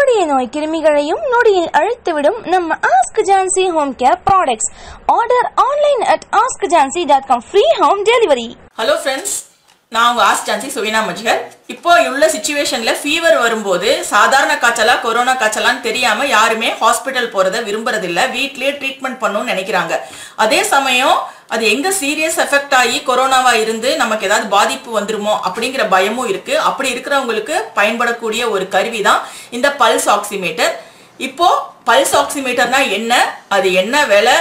கொடிய நோய் கிருமிகளையும் நொடியில் அழித்துவிடும் நம்ம ask Jhansi home care products. Order online at askjhansi.com. Free home delivery. Hello friends, நான் உங்க ஆஸ்க் ஜான்சி சுவினா மஜ்ஹர். இப்போ உள்ள சிச்சுவேஷன்ல ஃபீவர் வரும்போது சாதாரண காய்ச்சலா கொரோனா காய்ச்சலான்னு தெரியாம யாருமே ஹாஸ்பிட்டல் போறதை விரும்புறதில்ல, வீட்லயே ட்ரீட்மெண்ட் பண்ணணும்னு நினைக்கிறாங்க. அதே சமயம் அது எங்க சீரியஸ் எஃபெக்ட் ஆகி கொரோனாவா இருந்து நமக்கு ஏதாவது பாதிப்பு வந்துருமோ அப்படிங்கிற பயமும் இருக்கு. அப்படி இருக்கிறவங்களுக்கு பயன்படக்கூடிய ஒரு கருவி தான் இந்த பல்ஸ் ஆக்சிமீட்டர். இப்போ பல்ஸ் ஆக்சிமீட்டர்னா என்ன, அது என்ன வேலை,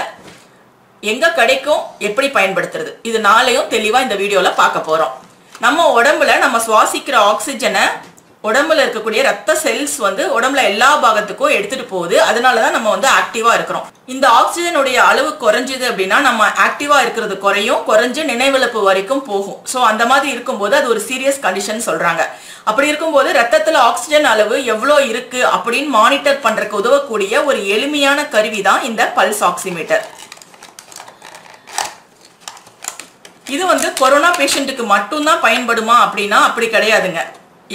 எங்க கிடைக்கும், எப்படி பயன்படுத்துறது, இது நாளையும் தெளிவா இந்த வீடியோல பார்க்க போறோம். நம்ம உடம்புல நம்ம சுவாசிக்கிற ஆக்சிஜனை உடம்புல இருக்கக்கூடிய ரத்த செல்ஸ் உடம்புல எல்லா பாகத்துக்கும் எடுத்துட்டு போகுது. அதனாலதான் நம்ம ஆக்டிவா இருக்கிறோம். இந்த ஆக்சிஜனுடைய அளவு குறைஞ்சது அப்படின்னா நம்ம ஆக்டிவா இருக்கிறது குறைஞ்சு நினைவிழப்பு வரைக்கும் போகும். ஸோ அந்த மாதிரி இருக்கும்போது அது ஒரு சீரியஸ் கண்டிஷன் சொல்றாங்க. அப்படி இருக்கும்போது ரத்தத்துல ஆக்சிஜன் அளவு எவ்வளோ இருக்கு அப்படின்னு மானிட்டர் பண்றதுக்கு உதவக்கூடிய ஒரு எளிமையான கருவி தான் இந்த பல்ஸ் ஆக்சிமீட்டர். இது கொரோனா பேஷண்ட்டுக்கு மட்டும்தான் பயன்படுமா அப்படின்னா அப்படி கிடையாதுங்க.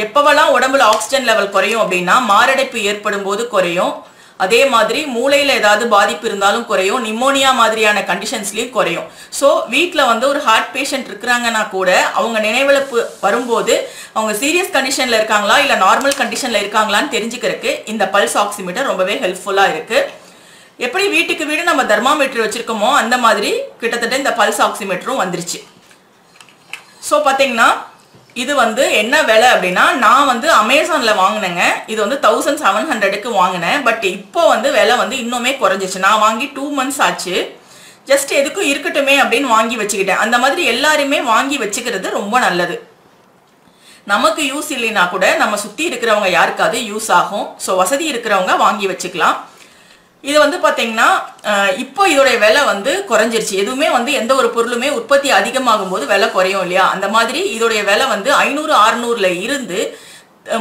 எப்பவெல்லாம் உடம்புல ஆக்சிஜன் லெவல் குறையும் அப்படின்னா மாரடைப்பு ஏற்படும் போது குறையும். அதே மாதிரி மூளையில ஏதாவது பாதிப்பு இருந்தாலும் குறையும். நிமோனியா மாதிரியான கண்டிஷன்ஸ்லயும் குறையும். ஸோ வீட்டில் ஒரு ஹார்ட் பேஷண்ட் இருக்கிறாங்கன்னா கூட அவங்க நினைவிழப்பு வரும்போது அவங்க சீரியஸ் கண்டிஷன்ல இருக்காங்களா இல்லை நார்மல் கண்டிஷன்ல இருக்காங்களான்னு தெரிஞ்சுக்கிறதுக்கு இந்த பல்ஸ் ஆக்சிமீட்டர் ரொம்பவே ஹெல்ப்ஃபுல்லா இருக்கு. எப்படி வீட்டுக்கு வீடு நம்ம தெர்மாமீட்டர் வச்சிருக்கோமோ அந்த மாதிரி கிட்டத்தட்ட இந்த பல்ஸ் ஆக்சிமீட்டரும் வந்துருச்சு. ஸோ பார்த்தீங்கன்னா இது என்ன விலை அப்படின்னா நான் அமேசான்ல வாங்கினேங்க. இது 1700க்கு வாங்கினேன். பட் இப்போ விலை இன்னுமே குறைஞ்சிச்சு. நான் வாங்கி 2 months ஆச்சு. ஜஸ்ட் எதுக்கும் இருக்கட்டுமே அப்படின்னு வாங்கி வச்சுக்கிட்டேன். அந்த மாதிரி எல்லாருமே வாங்கி வச்சுக்கிறது ரொம்ப நல்லது. நமக்கு யூஸ் இல்லைன்னா கூட நம்ம சுற்றி இருக்கிறவங்க யாருக்காவது யூஸ் ஆகும். ஸோ வசதி இருக்கிறவங்க வாங்கி வச்சுக்கலாம். இது பார்த்தீங்கன்னா இப்போ இதோடைய விலை குறைஞ்சிருச்சு. எதுவுமே எந்த ஒரு பொருளுமே உற்பத்தி அதிகமாகும் போது விலை குறையும் இல்லையா, அந்த மாதிரி இதோடைய விலை 500-600ல இருந்து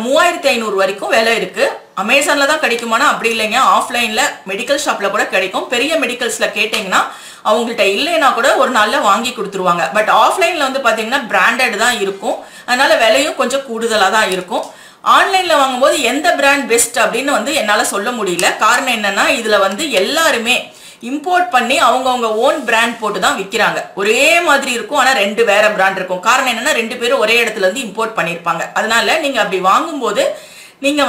3500 வரைக்கும் விலை இருக்கு. அமேசான்ல தான் கிடைக்குமானா அப்படி இல்லைங்க, ஆஃப்லைன்ல மெடிக்கல் ஷாப்ல கூட கிடைக்கும். பெரிய மெடிக்கல்ஸ்ல கேட்டீங்கன்னா அவங்கள்ட்ட இல்லைன்னா கூட ஒரு நாள்ல வாங்கி கொடுத்துருவாங்க. பட் ஆஃப்லைன்ல பார்த்தீங்கன்னா பிராண்டட் தான் இருக்கும். அதனால விலையும் கொஞ்சம் கூடுதலா தான் இருக்கும். ஆன்லைன்ல வாங்கும்போது எந்த பிராண்ட் பெஸ்ட் அப்படின்னு என்னால சொல்ல முடியல. காரணம் என்னன்னா இதுல எல்லாருமே இம்போர்ட் பண்ணி அவங்கவுங்க ஓன் பிராண்ட் போட்டு தான் விற்கிறாங்க. ஒரே மாதிரி இருக்கும், ஆனா 2 வேற பிராண்ட் இருக்கும். காரணம் என்னன்னா 2 பேரும் ஒரே இடத்துல இருந்து இம்போர்ட் பண்ணியிருப்பாங்க. அதனால நீங்க அப்படி வாங்கும்போது நீங்க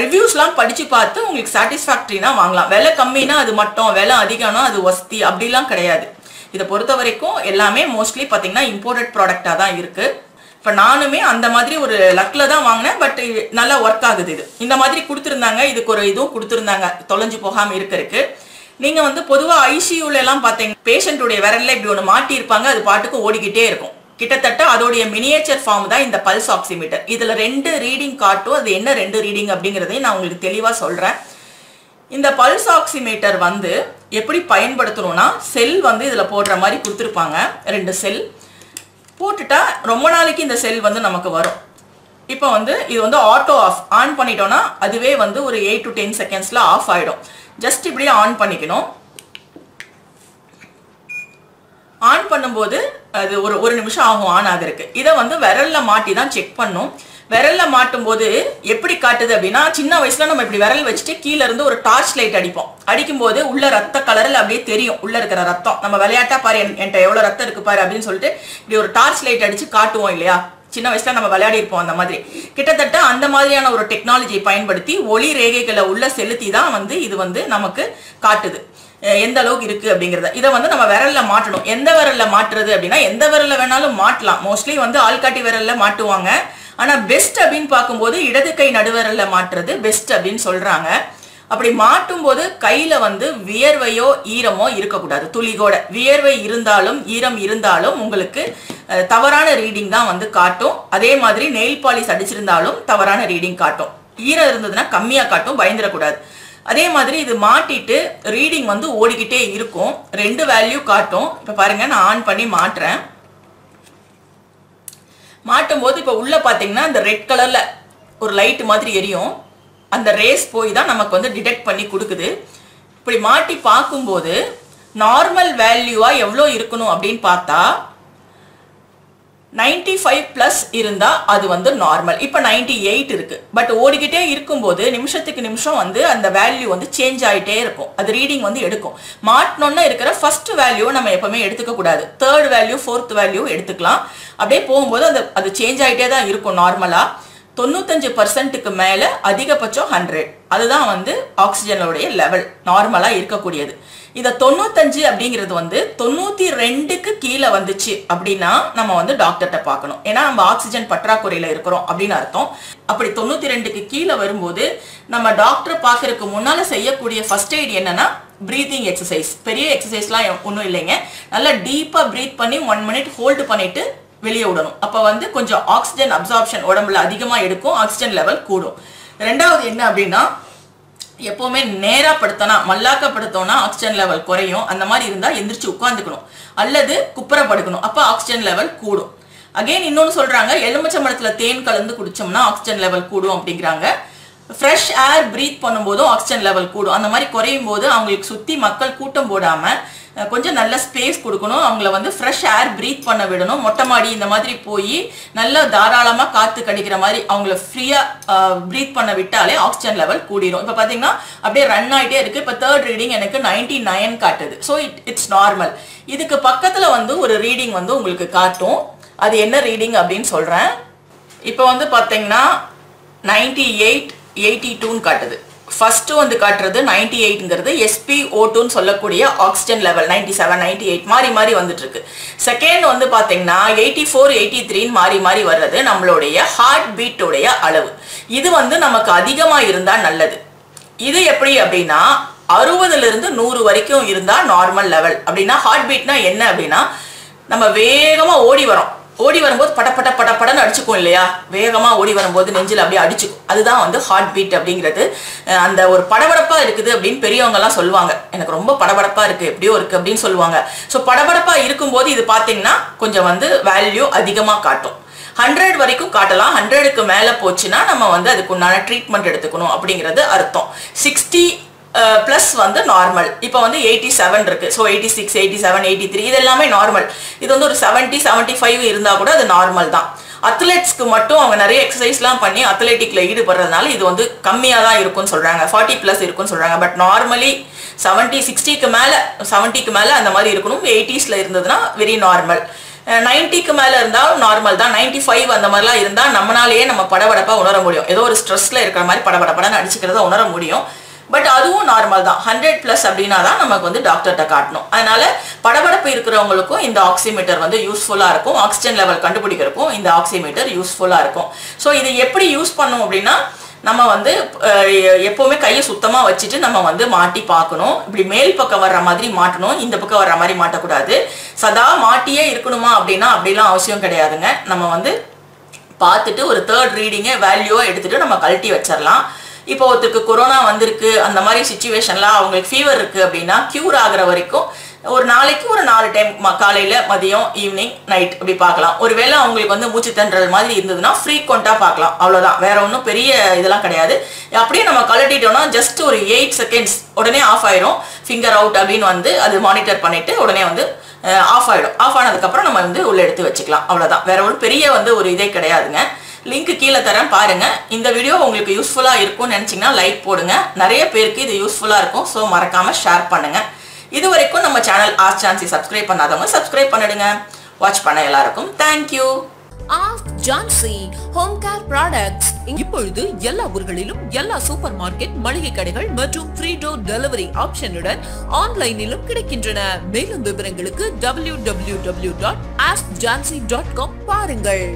ரிவ்யூஸ்லாம் படிச்சு பார்த்து உங்களுக்கு சாட்டிஸ்ஃபேக்டரினா வாங்கலாம். விலை கம்மினா அது மட்டும், விலை அதிகம்னா அது வசதி அப்படிலாம் கிடையாது. இதை பொறுத்த வரைக்கும் எல்லாமே மோஸ்ட்லி பார்த்தீங்கன்னா இம்போர்ட்டட் ப்ராடக்டா தான் இருக்கு. இப்போ நானுமே அந்த மாதிரி ஒரு லக்கில் தான் வாங்கினேன். பட் நல்லா ஒர்க் ஆகுது. இது இந்த மாதிரி கொடுத்துருந்தாங்க. இதுக்கு ஒரு இதுவும் கொடுத்துருந்தாங்க தொலைஞ்சு போகாமல் இருக்கிறதுக்கு. நீங்கள் பொதுவாக ஐசியூல எல்லாம் பார்த்தீங்கன்னா பேஷண்ட்டுடைய விரல்ல இப்படி ஒன்று மாட்டியிருப்பாங்க, அது பாட்டுக்கு ஓடிக்கிட்டே இருக்கும். கிட்டத்தட்ட அதோடைய மினியேச்சர் ஃபார்ம் தான் இந்த பல்ஸ் ஆக்சிமீட்டர். இதில் 2 ரீடிங் காட்டும். அது என்ன 2 ரீடிங் அப்படிங்கிறதையும் நான் உங்களுக்கு தெளிவாக சொல்கிறேன். இந்த பல்ஸ் ஆக்சிமீட்டர் எப்படி பயன்படுத்தணும்னா செல் இதில் போடுற மாதிரி கொடுத்துருப்பாங்க. 2 செல் போட்டுட்டா ரொம்ப நாளைக்கு இந்த செல் நமக்கு வரும். இப்போ இது ஆட்டோ ஆன் பண்ணிட்டோம்னா அதுவே ஒரு 8 to 10 செகண்ட்ஸ்ல ஆஃப் ஆயிடும். ஜஸ்ட் இப்படியே ஆன் பண்ணிக்கணும். ஆன் பண்ணும்போது அது ஒரு நிமிஷம் ஆகும் ஆன் ஆகிறதுக்கு. இதை விரல்ல மாட்டி தான் செக் பண்ணும். விரல்ல மாட்டும் போது எப்படி காட்டுது அப்படின்னா, சின்ன வயசுல நம்ம இப்படி விரல் வச்சுட்டு கீழே இருந்து ஒரு டார்ச் லைட் அடிப்போம். அடிக்கும் போது உள்ள ரத்த கலர்ல அப்படியே தெரியும் உள்ள இருக்கிற ரத்தம். நம்ம விளையாட்டா பாரு என்கிட்ட எவ்வளவு ரத்தம் இருக்கு பாரு அப்படின்னு சொல்லிட்டு இப்படி ஒரு டார்ச் லைட் அடிச்சு காட்டுவோம் இல்லையா, சின்ன வயசுல நம்ம விளையாடி இருப்போம். அந்த மாதிரி கிட்டத்தட்ட அந்த மாதிரியான ஒரு டெக்னாலஜியை பயன்படுத்தி ஒளி ரேகைகளை உள்ள செலுத்தி தான் இது நமக்கு காட்டுது எந்த அளவுக்கு இருக்கு அப்படிங்கறத. இதை நம்ம விரல்ல மாட்டணும். எந்த விரல்ல மாட்டுறது அப்படின்னா எந்த விரல்ல வேணாலும் மாட்டலாம். மோஸ்ட்லி ஆள்காட்டி விரல்ல மாட்டுவாங்க. ஆனா பெஸ்ட் அப்படின்னு பார்க்கும்போது இடது கை நடுவரல்ல மாட்டுறது பெஸ்ட் அப்படின்னு சொல்றாங்க. அப்படி மாட்டும் போது கையில வியர்வையோ ஈரமோ இருக்கக்கூடாது. துளிகோட வியர்வை இருந்தாலும் ஈரம் இருந்தாலும் உங்களுக்கு தவறான ரீடிங் தான் காட்டும். அதே மாதிரி நெயில் பாலிஷ் அடிச்சிருந்தாலும் தவறான ரீடிங் காட்டும். ஈரம் இருந்ததுன்னா கம்மியா காட்டும், பயந்துடக்கூடாது. அதே மாதிரி இது மாட்டிட்டு ரீடிங் ஓடிக்கிட்டே இருக்கும். 2 வேல்யூ காட்டும். இப்ப பாருங்க, நான் ஆன் பண்ணி மாட்டுறேன். மாட்டும் போது இப்போ உள்ள பார்த்தீங்கன்னா இந்த ரெட் கலர்ல ஒரு லைட் மாதிரி எரியும். அந்த ரேஸ் போய் தான் நமக்கு டிடெக்ட் பண்ணி கொடுக்குது. இப்படி மாட்டி பார்க்கும்போது நார்மல் வேல்யூவா எவ்வளோ இருக்கணும் அப்படின்னு பார்த்தா 95 பிளஸ் இருந்தா அது வந்து நார்மல். இப்போ 98 இருக்கு. பட் ஓடிக்கிட்டே இருக்கும்போது நிமிஷத்துக்கு நிமிஷம் வந்து அந்த வேல்யூ வந்து சேஞ்ச் ஆகிட்டே இருக்கும். அது ரீடிங் வந்து எடுக்கும். மாட்டணும்னா இருக்கிற ஃபர்ஸ்ட் வேல்யூ நம்ம எப்பவுமே எடுத்துக்க கூடாது. தேர்ட் வேல்யூ ஃபோர்த் வேல்யூ எடுத்துக்கலாம். அப்படியே போகும்போது அது சேஞ்ச் ஆகிட்டே தான் இருக்கும். நார்மலா 95%க்கு மேல அதிகபட்சம் 100. அதுதான் வந்து ஆக்சிஜனோடைய லெவல் நார்மலா இருக்கக்கூடியது. இந்த 95 அப்படிங்கிறது வந்து 92க்கு கீழே வந்துச்சு அப்படின்னா நம்ம வந்து டாக்டர்கிட்ட பார்க்கணும். ஏன்னா நம்ம ஆக்சிஜன் பற்றாக்குறையில இருக்கிறோம் அப்படின்னு அர்த்தம். அப்படி 92க்கு கீழே வரும்போது நம்ம டாக்டரை பார்க்கறதுக்கு முன்னால செய்யக்கூடிய ஃபர்ஸ்ட் எய்ட் என்னன்னா பிரீத்திங் எக்ஸசைஸ். பெரிய எக்ஸசைஸ்லாம் ஒன்றும் இல்லைங்க. நல்லா டீப்பா பிரீத் பண்ணி 1 மினிட் ஹோல்டு பண்ணிட்டு வெளியே விடணும். அப்ப வந்து கொஞ்சம் ஆக்சிஜன் அப்சார்ப்ஷன் உடம்புல அதிகமா எடுக்கும். ஆக்சிஜன் லெவல் கூடும். ரெண்டாவது என்ன அப்படின்னா எப்பவுமே நேரா படுத்தனா மல்லாக்க படுத்தோம்னா ஆக்சிஜன் லெவல் குறையும். அந்த மாதிரி இருந்தா எந்திரிச்சு உட்காந்துக்கணும் அல்லது குப்புற படுக்கணும். அப்ப ஆக்சிஜன் லெவல் கூடும். அகைன் இன்னொன்னு சொல்றாங்க, எலுமிச்சம்பழத்துல தேன் கலந்து குடிச்சோம்னா ஆக்சிஜன் லெவல் கூடும் அப்படிங்கிறாங்க. ஃப்ரெஷ் ஏர் பிரீத் பண்ணும்போதும் ஆக்சிஜன் லெவல் கூடும். அந்த மாதிரி குறையும் போது அவங்களுக்கு சுத்தி மக்கள் கூட்டம் போடாம கொஞ்சம் நல்ல ஸ்பேஸ் கொடுக்கணும். அவங்கள வந்து ஃப்ரெஷ் ஏர் பிரீத் பண்ண விடணும். மொட்டை மாடி இந்த மாதிரி போய் நல்லா தாராளமா காத்து கடிக்கிற மாதிரி அவங்கள ஃப்ரீயா பிரீத் பண்ண விட்டாலே ஆக்சிஜன் லெவல் கூடிரும். இப்போ பாத்தீங்கன்னா அப்படியே ரன் ஆகிட்டே இருக்கு. இப்போ தேர்ட் ரீடிங் எனக்கு 99 காட்டுது. So it's normal. இதுக்கு பக்கத்துல வந்து ஒரு ரீடிங் வந்து உங்களுக்கு காட்டும். அது என்ன ரீடிங் அப்படின்னு சொல்றேன். இப்போ வந்து பாத்தீங்கன்னா 98 82 காட்டுது. ஃபர்ஸ்ட் வந்து காட்டுறது 98ங்கிறது SpO2 சொல்லக்கூடிய ஆக்சிஜன் லெவல் 97 98 மாறி மாறி வந்துட்டு இருக்கு. செகண்ட் வந்து பாத்தீங்கன்னா 84 83 மாறி மாறி வர்றது நம்மளுடைய ஹார்ட் பீட்டோடைய அளவு. இது வந்து நமக்கு அதிகமா இருந்தா நல்லது. இது எப்படி அப்படின்னா 60ல இருந்து 100 வரைக்கும் இருந்தா நார்மல் லெவல். அப்படின்னா ஹார்ட் பீட்னா என்ன அப்படின்னா நம்ம வேகமா ஓடி வரும்போது படப்பட படப்படன்னு அடிச்சுக்கும் இல்லையா, வேகமா ஓடி வரும்போது நெஞ்சில் அப்படியே அடிச்சுக்கும். அதுதான் வந்து ஹார்ட் பீட் அப்படிங்கிறது. அந்த ஒரு படபடப்பா இருக்குது அப்படின்னு பெரியவங்க எல்லாம் சொல்லுவாங்க. எனக்கு ரொம்ப படபடப்பா இருக்கு எப்படியோ இருக்கு அப்படின்னு சொல்லுவாங்க. ஸோ படபடப்பா இருக்கும்போது இது பாத்தீங்கன்னா கொஞ்சம் வந்து வேல்யூ அதிகமா காட்டும். 100 வரைக்கும் காட்டலாம். 100க்கு மேல போச்சுன்னா நம்ம வந்து அதுக்கு உண்டான ட்ரீட்மெண்ட் எடுத்துக்கணும் அப்படிங்கிறது அர்த்தம். 60 பிளஸ் வந்து நார்மல். இப்போ வந்து 87 இருக்கு. ஸோ 86 87 83 இது எல்லாமே நார்மல். இது வந்து ஒரு 70 75 இருந்தா கூட அது நார்மல் தான். அத்லெட்ஸ்க்கு மட்டும் அவங்க நிறைய எக்ஸசைஸ்லாம் பண்ணி அத்லெட்டிக்ல ஈடுபடுறதுனால இது வந்து கம்மியா தான் இருக்கும்னு சொல்றாங்க. 40 பிளஸ் இருக்கும்னு சொல்றாங்க. பட் நார்மலி 70 60க்கு மேல 70க்கு மேல அந்த மாதிரி இருக்கணும். 80ஸ்ல இருந்ததுன்னா வெரி நார்மல். 90க்கு மேல இருந்தாலும் நார்மல் தான். 95 அந்த மாதிரிலாம் இருந்தா நம்மளாலேயே நம்ம படபடப்பா உணர முடியும். ஏதோ ஒரு ஸ்ட்ரெஸ்ல இருக்கிற மாதிரி படபடப்படன்னு அடிச்சுக்கிறத உணர முடியும். பட் அதுவும் நார்மல் தான். 100 பிளஸ் அப்படின்னா தான் நமக்கு வந்து டாக்டர்கிட்ட காட்டணும். அதனால படபடப்பு இருக்கிறவங்களுக்கும் இந்த ஆக்சிமீட்டர் வந்து யூஸ்ஃபுல்லா இருக்கும். ஆக்சிஜன் லெவல் கண்டுபிடிக்கிறதுக்கும் இந்த ஆக்சிமீட்டர் யூஸ்ஃபுல்லா இருக்கும். ஸோ இது எப்படி யூஸ் பண்ணும் அப்படின்னா நம்ம வந்து எப்பவுமே கையை சுத்தமா வச்சுட்டு நம்ம வந்து மாட்டி பார்க்கணும். இப்படி மேல் பக்கம் வர்ற மாதிரி மாட்டணும், இந்த பக்கம் வர்ற மாதிரி மாட்டக்கூடாது. சதா மாட்டியே இருக்கணுமா அப்படின்னா அப்படிலாம் அவசியம் கிடையாதுங்க. நம்ம வந்து பார்த்துட்டு ஒரு தேர்ட் ரீடிங்கை வேல்யூவா எடுத்துட்டு நம்ம கழட்டி வச்சிடலாம். இப்போ ஒருத்தருக்கு கொரோனா வந்திருக்கு, அந்த மாதிரி சிச்சுவேஷன்ல அவங்களுக்கு ஃபீவர் இருக்கு அப்படின்னா கியூர் ஆகுற வரைக்கும் ஒரு நாளைக்கு ஒரு 4 டைம் காலையில மதியம் ஈவினிங் நைட் அப்படி பார்க்கலாம். ஒருவேளை அவங்களுக்கு வந்து மூச்சு திணறல் மாதிரி இருந்ததுன்னா ஃப்ரீக்வெண்டா பார்க்கலாம். அவ்வளவுதான், வேற ஒன்றும் பெரிய இதெல்லாம் கிடையாது. அப்படியே நம்ம கழட்டிட்டோம்னா ஜஸ்ட் ஒரு 8 செகண்ட்ஸ் உடனே ஆஃப் ஆயிரும். ஃபிங்கர் அவுட் அப்படின்னு வந்து அது மானிட்டர் பண்ணிட்டு உடனே வந்து ஆஃப் ஆயிடும். ஆஃப் ஆனதுக்கப்புறம் நம்ம வந்து உள்ள எடுத்து வச்சுக்கலாம். அவ்வளவுதான், வேற ஒரு பெரிய வந்து ஒரு இதே கிடையாதுங்க. லிங்க் கீழே தரேன் பாருங்க. இந்த வீடியோ உங்களுக்கு யூஸ்ஃபுல்லா இருக்கும்னு நினைச்சீங்கன்னா லைக் போடுங்க. நிறைய பேருக்கு இது யூஸ்ஃபுல்லா இருக்கும். ஸோ மறக்காம ஷேர் பண்ணுங்க. இது வரைக்கும் நம்ம சேனல் ஆஸ்க் ஜான்சி சப்ஸ்கிரைப் பண்ணாதவங்க சப்ஸ்கிரைப் பண்ணிடுங்க. வாட்ச் பண்ண எல்லாருக்கும் thank you. Ask Jhansi home care products இப்பொழுது எல்லா ஊர்களிலும் எல்லா சூப்பர் மார்க்கெட், மளிகை கடைகள் மற்றும் ஃப்ரீ டோர் டெலிவரி ஆப்ஷனுடன் ஆன்லைனிலும் கிடைக்கின்றன. மேலும் விவரங்களுக்கு www.askjhansi.com பாருங்கள்.